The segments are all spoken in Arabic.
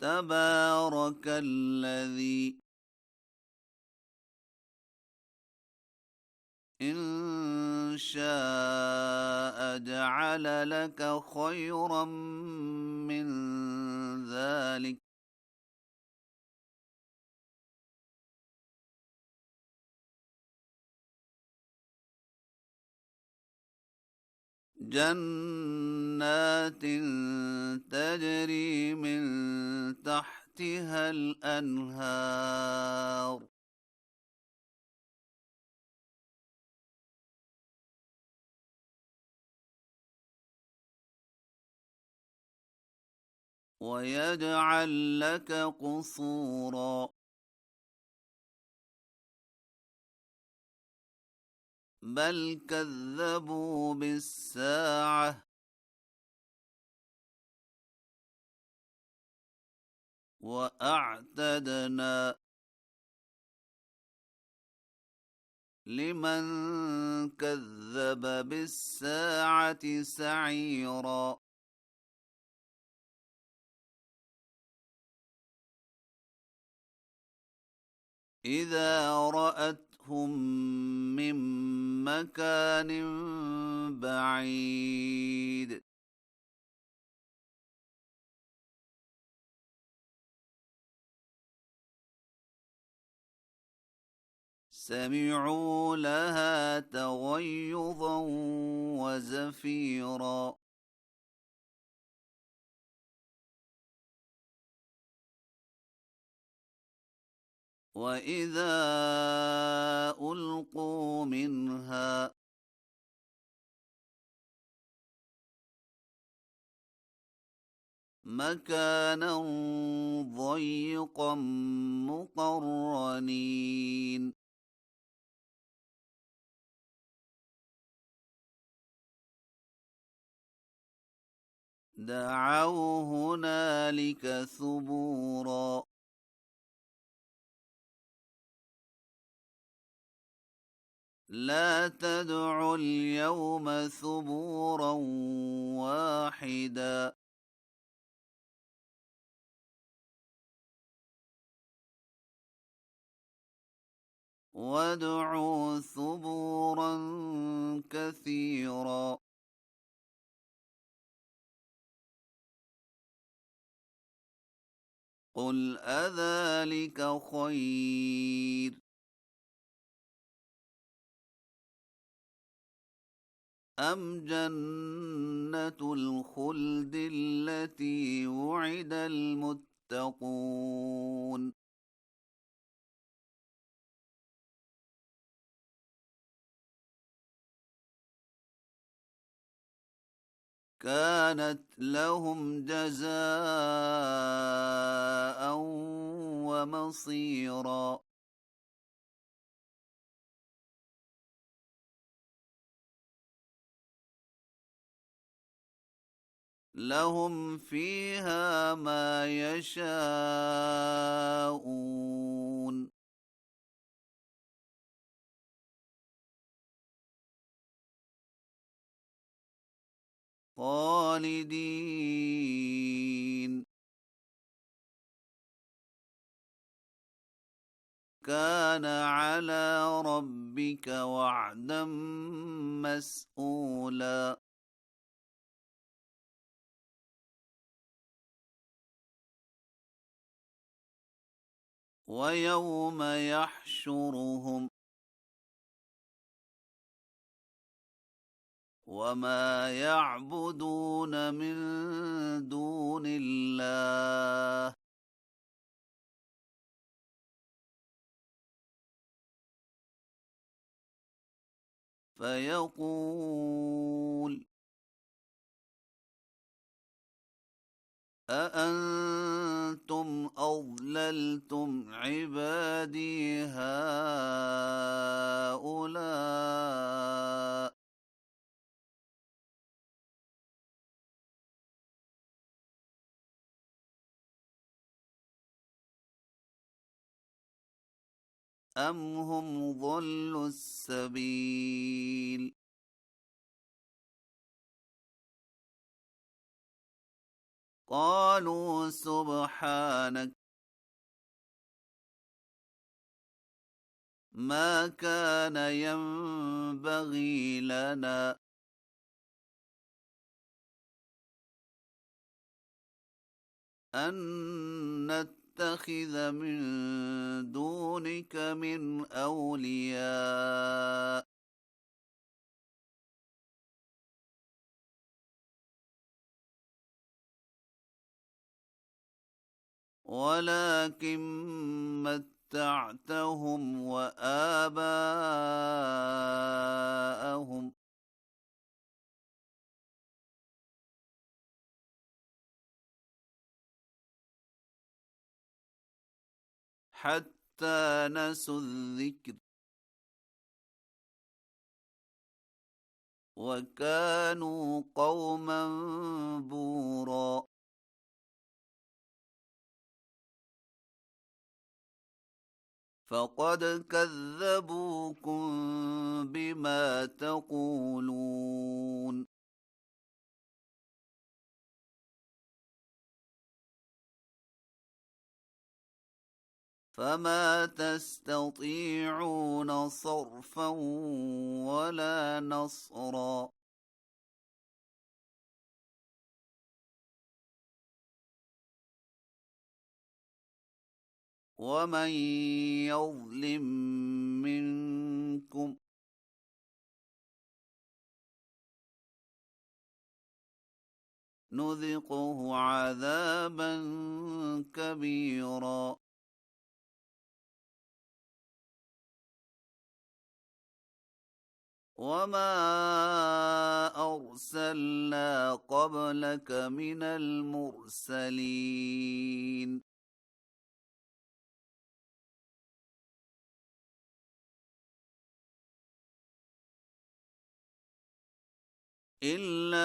تبارك الذي إن شاء جعل لك خيرا من ذلك جنات تجري من تحتها الأنهار ويجعل لك قصورا بل كذبوا بالساعة وأعتدنا لمن كذب بالساعة سعيرا إذا رأتهم من مكان بعيد سمعوا لها تغيظا وزفيرا وإذا ألقوا منها مكانا ضيقا مقرنين دعوا هنالك ثبورا لا تدعوا اليوم ثبورا واحدا وادعوا ثبورا كثيرا قل أذلك خير أم جنة الخلد التي وعد المتقون كانت لهم جزاء ومصيرا لهم فيها ما يشاءون خالدين كان على ربك وعدا مسئولا ويوم يحشرهم وما يعبدون من دون الله فيقول أأنتم أضللتم عبادي هؤلاء أم هم ضلوا السبيل قالوا سبحانك ما كان ينبغي لنا أن نتخذ من دونك من أولياء ولكن متعتهم وآباءهم حتى نسوا الذكر وكانوا قوما بورا فقد كذبوكم بما تقولون فما تستطيعون صرفا ولا نصرا ومن يظلم منكم نذقه عذابا كبيرا وما أرسلنا قبلك من المرسلين إلا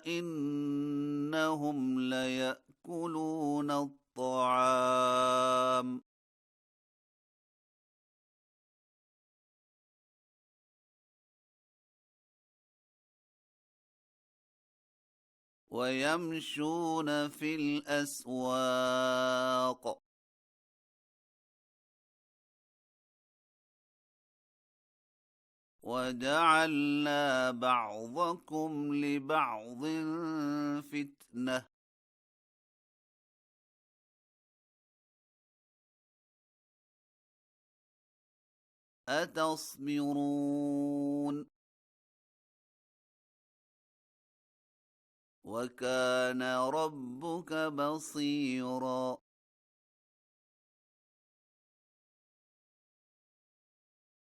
إنهم ليأكلون الطعام ويمشون في الأسواق وجعلنا بعضكم لبعض فتنة أتصبرون وكان ربك بصيرا